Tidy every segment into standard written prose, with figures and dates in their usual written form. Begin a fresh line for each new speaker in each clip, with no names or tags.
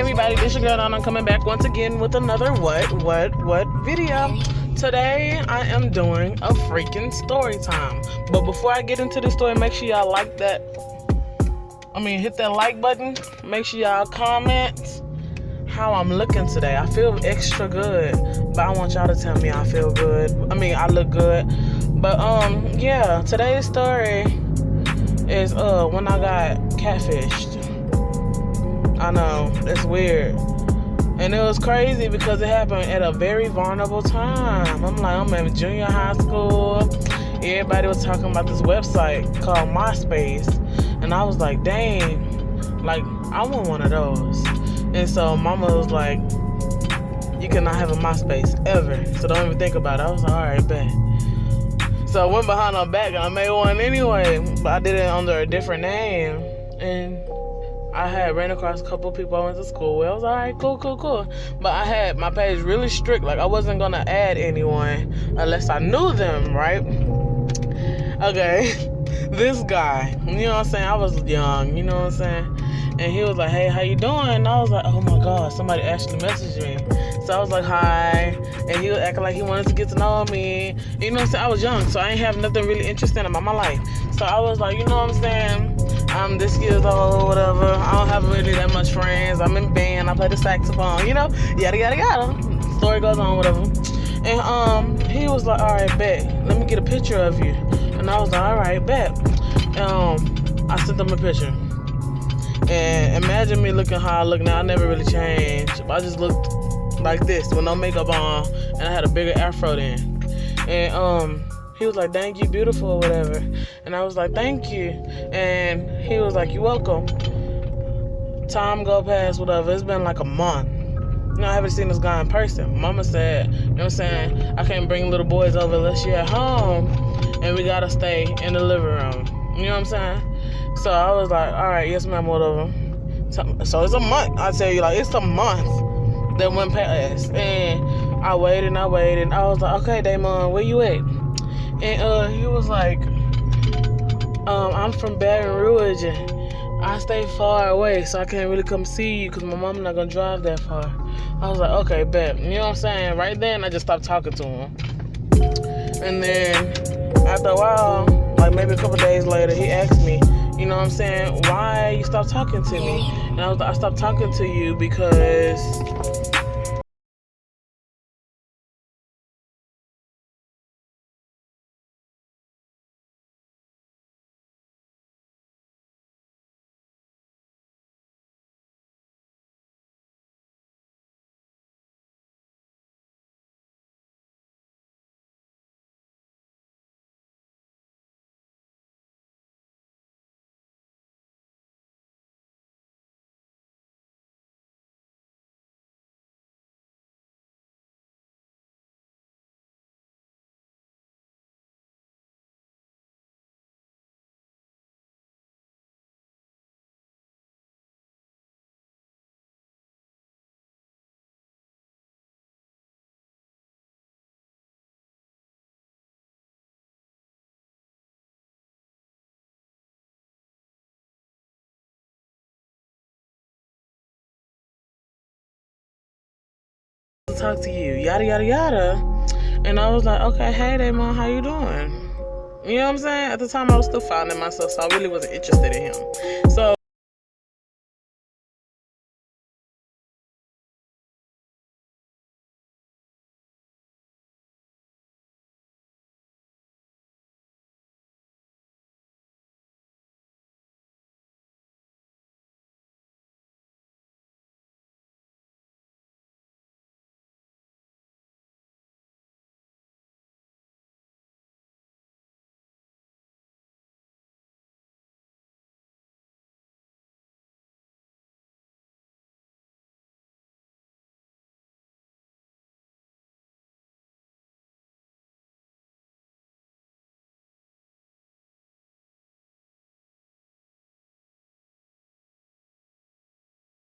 everybody, this your girl and I'm coming back once again with another what video. Today I am doing a freaking story time. But before I get into the story, make sure y'all hit that like button. Make sure y'all comment how I'm looking today. I feel extra good, but I want y'all to tell me I feel good. I look good. But yeah, today's story is when I got catfished. I know, it's weird. And it was crazy because it happened at a very vulnerable time. I'm in junior high school. Everybody was talking about this website called MySpace. And I was like, dang, like, I want one of those. And so mama was like, you cannot have a MySpace ever. So don't even think about it. I was like, all right, bet. So I went behind her back and I made one anyway. But I did it under a different name. And I had ran across a couple people I went to school with. I was alright, cool. But I had my page really strict. Like, I wasn't gonna add anyone unless I knew them, right? Okay, this guy, you know what I'm saying? I was young, you know what I'm saying? And he was like, hey, how you doing? And I was like, oh my God, somebody actually messaged me. So I was like, hi. And he was acting like he wanted to get to know me. You know what I'm saying? I was young, so I ain't have nothing really interesting about my life. So I was like, you know what I'm saying? I'm this years old, whatever. I don't have really that much friends. I'm in band. I play the saxophone, you know? Yada, yada, yada. Story goes on, whatever. And he was like, all right, bet. Let me get a picture of you. And I was like, all right, bet. I sent him a picture. And imagine me looking how I look now. I never really changed. I just looked like this with no makeup on. And I had a bigger afro then. And he was like, dang, you beautiful or whatever. And I was like, thank you. And he was like, you're welcome. Time go past, whatever. It's been like a month. You know, I haven't seen this guy in person. Mama said, you know what I'm saying, I can't bring little boys over unless you're at home. And we gotta stay in the living room. You know what I'm saying? So I was like, all right, yes, ma'am, whatever. So it's a month. I tell you, like, it's a month that went past. And I waited. I was like, okay, Damon, where you at? And he was like, I'm from Baton Rouge and I stay far away, so I can't really come see you because my mom's not gonna drive that far. I was like, okay, bet. You know what I'm saying? Right then, I just stopped talking to him. And then after a while, like maybe a couple days later, he asked me, you know what I'm saying, why you stopped talking to me? And I was like, I stopped talking to you because to talk to you, yada, yada, yada. And I was like, okay, hey, Damon, how you doing? You know what I'm saying? At the time, I was still finding myself, so I really wasn't interested in him. So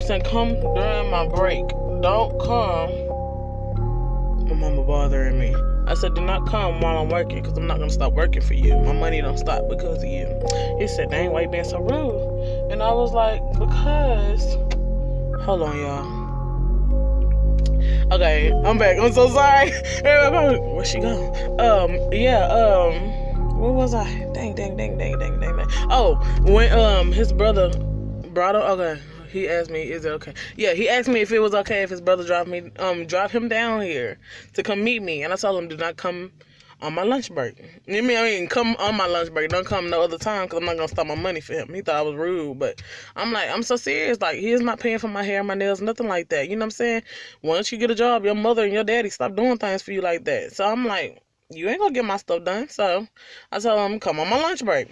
said, come during my break. Don't come. My mama bothering me. I said, do not come while I'm working because I'm not going to stop working for you. My money don't stop because of you. He said, dang, why you being so rude? And I was like, because, hold on, y'all. Okay, I'm back. I'm so sorry. Everybody, where'd she go? Where was I? Dang. Oh, when his brother brought him. Okay, he asked me, is it okay? Yeah, he asked me if it was okay if his brother drive him down here to come meet me, and I told him do not come on my lunch break. I mean, come on my lunch break. Don't come no other time because I'm not going to stop my money for him. He thought I was rude, but I'm like, I'm so serious. Like, he is not paying for my hair, my nails, nothing like that. You know what I'm saying? Once you get a job, your mother and your daddy stop doing things for you like that. So I'm like, you ain't going to get my stuff done. So I told him, come on my lunch break.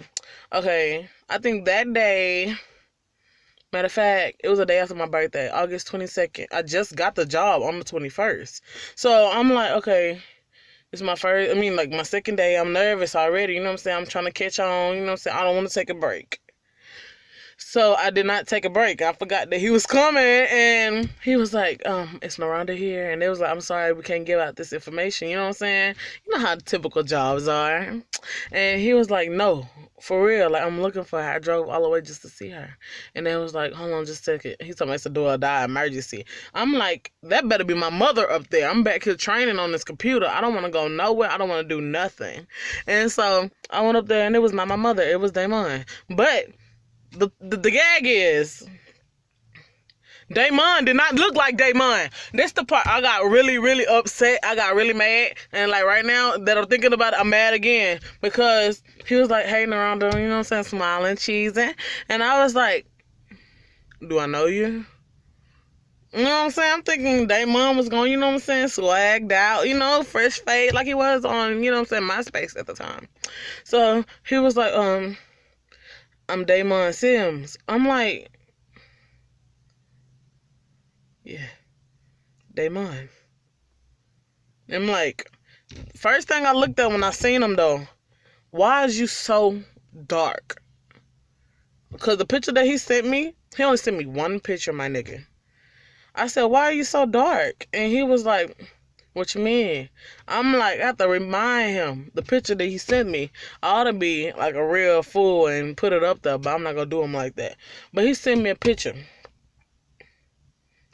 Okay, I think that day, matter of fact, it was a day after my birthday, August 22nd. I just got the job on the 21st. So I'm like, okay, it's my my second day. I'm nervous already, you know what I'm saying? I'm trying to catch on, you know what I'm saying? I don't want to take a break. So I did not take a break. I forgot that he was coming, and he was like, it's Miranda here. And it was like, I'm sorry, we can't give out this information, you know what I'm saying? You know how the typical jobs are. And he was like, no, for real, like, I'm looking for her. I drove all the way just to see her. And then was like, hold on, just a second. He told me it's a do or die emergency. I'm like, that better be my mother up there. I'm back here training on this computer. I don't want to go nowhere. I don't want to do nothing. And so I went up there, and it was not my mother. It was Damon. But the gag is, Damon did not look like Damon. This the part I got really, really upset. I got really mad. And like right now that I'm thinking about it, I'm mad again. Because he was like, hey, Naranda, you know what I'm saying? Smiling, cheesing. And I was like, do I know you? You know what I'm saying? I'm thinking Damon was going, you know what I'm saying, swagged out, you know, fresh fade, like he was on, you know what I'm saying, MySpace at the time. So he was like, I'm Damon Sims. I'm like, yeah, Damon. I'm like, first thing I looked at when I seen him though, why is you so dark? Because the picture that he sent me, he only sent me one picture, my nigga. I said, why are you so dark? And he was like, what you mean? I'm like, I have to remind him the picture that he sent me. I ought to be like a real fool and put it up there, but I'm not going to do him like that. But he sent me a picture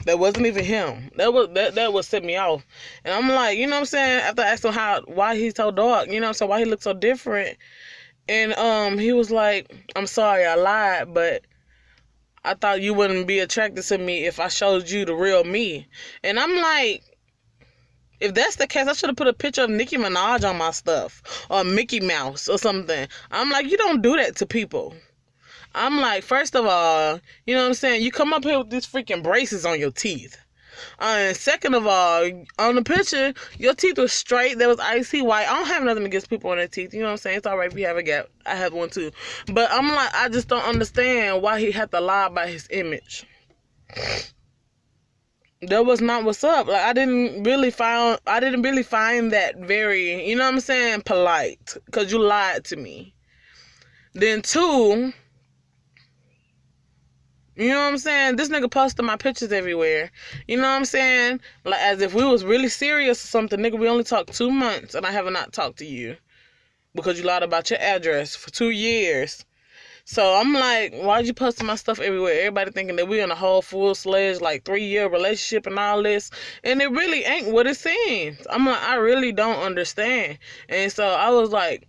that wasn't even him. That would set me off. And I'm like, you know what I'm saying? After I asked him why he's so dark, you know what I'm saying? Why he looks so different. And he was like, I'm sorry, I lied, but I thought you wouldn't be attracted to me if I showed you the real me. And I'm like, if that's the case, I should have put a picture of Nicki Minaj on my stuff. Or Mickey Mouse or something. I'm like, you don't do that to people. I'm like, first of all, you know what I'm saying? You come up here with these freaking braces on your teeth. And second of all, on the picture, your teeth were straight. There was icy white. I don't have nothing against people on their teeth. You know what I'm saying? It's all right if you have a gap. I have one too. But I'm like, I just don't understand why he had to lie about his image. That was not what's up. Like, I didn't really find that very, you know what I'm saying, polite. Because you lied to me. Then two, you know what I'm saying? This nigga posted my pictures everywhere. You know what I'm saying? Like, as if we was really serious or something. Nigga, we only talked 2 months and I have not talked to you. Because you lied about your address for 2 years. So I'm like, why'd you post my stuff everywhere? Everybody thinking that we in a whole full-fledged, like, 3-year relationship and all this. And it really ain't what it seems. I'm like, I really don't understand. And so I was like,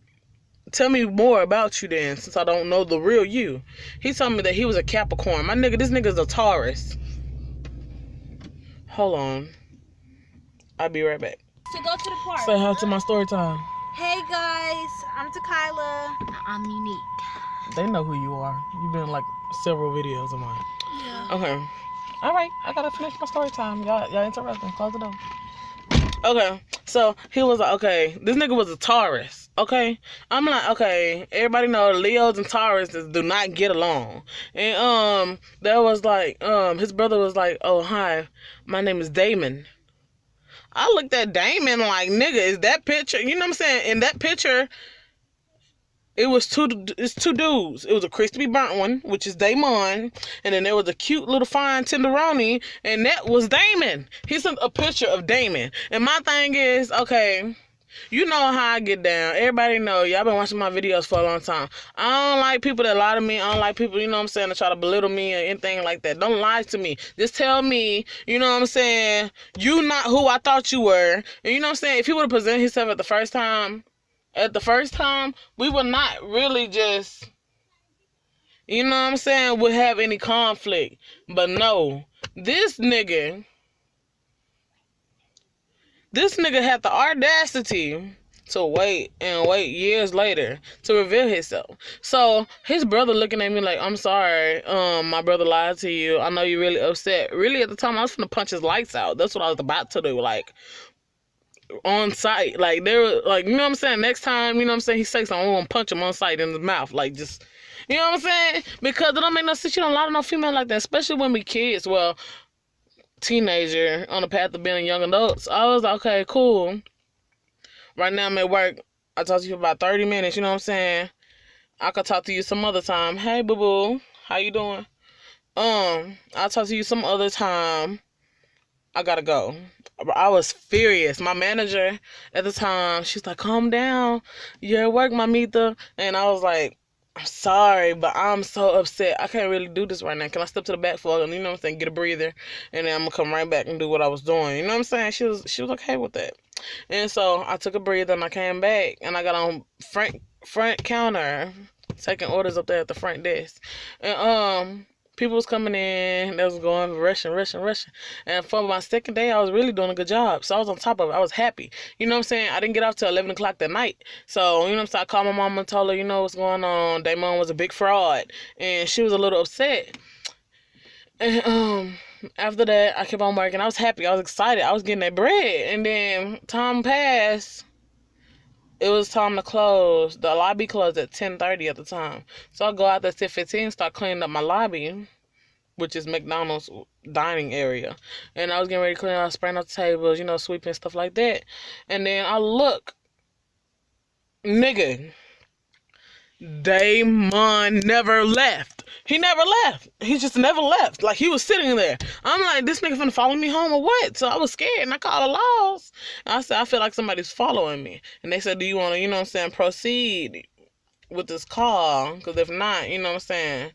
tell me more about you then, since I don't know the real you. He told me that he was a Capricorn. My nigga, this nigga's a Taurus. Hold on. I'll be right back.
To go to the park.
Say hi to my story time.
Hey guys, I'm Takila. I'm Unique.
They know who you are. You've been in like several videos of mine.
Yeah.
Okay. All right. I gotta finish my story time. Y'all interrupting. Close the door. Okay. So he was like, okay, this nigga was a Taurus. Okay. I'm like, okay. Everybody know Leos and Tauruses do not get along. And there was like his brother was like, oh hi, my name is Damon. I looked at Damon like, nigga, is that picture? You know what I'm saying? In that picture, it's two dudes. It was a crispy burnt one, which is Damon, and then there was a cute little fine tenderoni, and that was Damon. He sent a picture of Damon. And my thing is, okay, You know how I get down. Everybody know. Y'all been watching my videos for a long time. I don't like people that lie to me. I don't like people, you know what I'm saying, that try to belittle me or anything like that. Don't lie to me. Just tell me, you know what I'm saying, you not who I thought you were. And you know what I'm saying, if he would have presented himself at the first time, we would not really just, you know what I'm saying, would have any conflict. But no, this nigga had the audacity to wait years later to reveal himself. So his brother looking at me like, I'm sorry, my brother lied to you. I know you're really upset. Really, at the time, I was finna punch his lights out. That's what I was about to do, like, on site. Like, they were, like, you know what I'm saying? Next time, you know what I'm saying, he say something, I'm gonna punch him on site in the mouth. Like, just, you know what I'm saying? Because it don't make no sense. You don't lie to no female like that, especially when we kids. Well, teenager on the path of being young adults. I was like, okay, cool. Right now I'm at work. I talked to you for about 30 minutes, you know what I'm saying? I could talk to you some other time. Hey, boo-boo, how you doing? I'll talk to you some other time. I gotta go. I was furious. My manager at the time, she's like, calm down. You're at work, mamita. And I was like, I'm sorry, but I'm so upset. I can't really do this right now. Can I step to the back for, you know what I'm saying, get a breather, and then I'm gonna come right back and do what I was doing. You know what I'm saying? She was okay with that. And so I took a breather and I came back and I got on front counter, taking orders up there at the front desk. And people was coming in, they was going rushing. And for my second day, I was really doing a good job. So I was on top of it. I was happy. You know what I'm saying? I didn't get off till 11 o'clock that night. So, you know what I'm saying? I called my mom and told her, you know what's going on. Damon was a big fraud. And she was a little upset. And after that, I kept on working. I was happy. I was excited. I was getting that bread. And then time passed. It was time to close. The lobby closed at 10:30 at the time. So I go out there at 10:15, start cleaning up my lobby, which is McDonald's dining area. And I was getting ready to clean up, spraying up the tables, you know, sweeping, stuff like that. And then I look, nigga, Damon never left. He never left. He just never left. Like, he was sitting there. I'm like, this nigga finna follow me home or what? So I was scared, and I called the laws. And I said, I feel like somebody's following me. And they said, do you want to, you know what I'm saying, proceed with this call? Because if not, you know what I'm saying,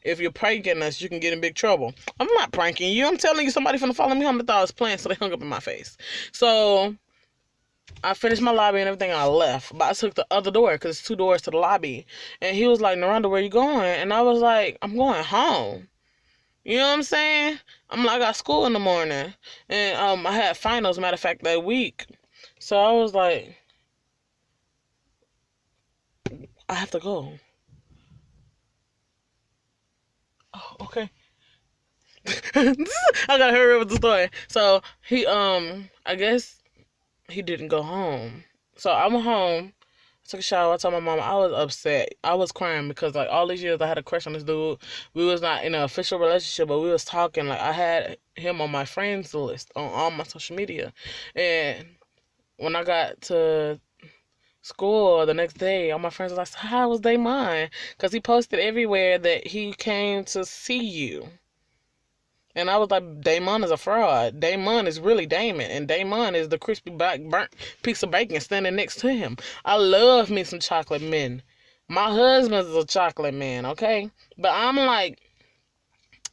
if you're pranking us, you can get in big trouble. I'm not pranking you. I'm telling you, somebody finna follow me home. They thought I was playing, so they hung up in my face. So I finished my lobby and everything, and I left. But I took the other door, because it's 2 doors to the lobby. And he was like, Naranda, where you going? And I was like, I'm going home. You know what I'm saying? I'm like, I got school in the morning. And I had finals, matter of fact, that week. So I was like, I have to go. Oh, okay. I gotta hurry up with the story. So he, I guess he didn't go home. So I went home, took a shower. I told my mom I was upset. I was crying because, like, all these years I had a crush on this dude. We was not in an official relationship, but we was talking. Like, I had him on my friends list on all my social media. And when I got to school the next day, all my friends was like, how was they mine? Because he posted everywhere that he came to see you. And I was like, Damon is a fraud. Damon is really Damon. And Damon is the crispy burnt piece of bacon standing next to him. I love me some chocolate men. My husband's a chocolate man, okay? But I'm like,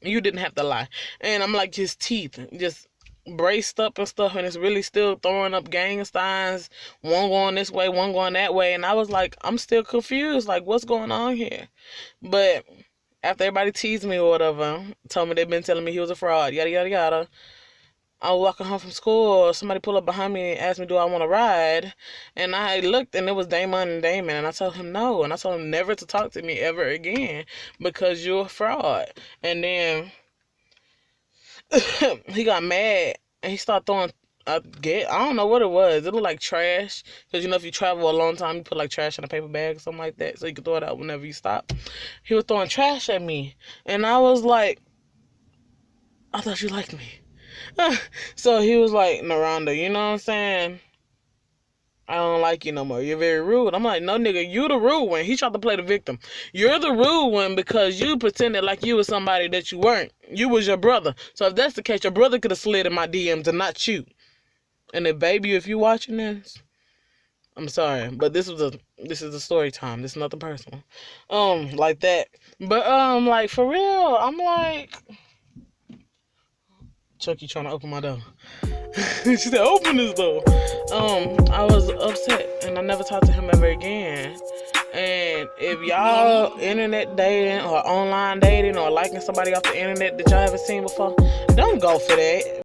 you didn't have to lie. And I'm like, his teeth just braced up and stuff. And it's really still throwing up gang signs. One going this way, one going that way. And I was like, I'm still confused. Like, what's going on here? But after everybody teased me or whatever, told me they'd been telling me he was a fraud, yada, yada, yada, I was walking home from school, somebody pulled up behind me and asked me, do I want to ride? And I looked, and it was Damon and Damon, and I told him no, and I told him never to talk to me ever again because you're a fraud. And then he got mad, and he started throwing, I don't know what it was. It looked like trash. Because, you know, if you travel a long time, you put, like, trash in a paper bag or something like that. So you can throw it out whenever you stop. He was throwing trash at me. And I was like, I thought you liked me. So he was like, Naranda, you know what I'm saying? I don't like you no more. You're very rude. I'm like, no, nigga, you the rude one. He tried to play the victim. You're the rude one because you pretended like you was somebody that you weren't. You was your brother. So if that's the case, your brother could have slid in my DMs and not you. And if, baby, if you watching this, I'm sorry, but this is a story time. This is nothing personal. Like that. But like for real, I'm like Chucky trying to open my door. She said, "Open this door." I was upset, and I never talked to him ever again. And if y'all internet dating or online dating or liking somebody off the internet that y'all haven't seen before, don't go for that.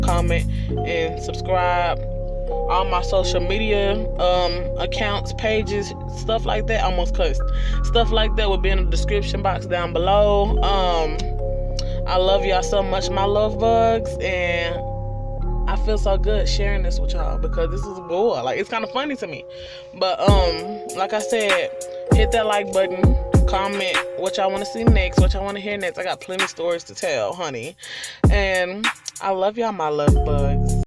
Comment and subscribe. All my social media accounts, pages, stuff like that. Almost cussed. Stuff like that will be in the description box down below. I love y'all so much, my love bugs, and I feel so good sharing this with y'all because this is war. Like, it's kind of funny to me. But like I said, hit that like button. Comment what y'all want to see next, what y'all want to hear next. I got plenty of stories to tell, honey. And I love y'all, my love bugs.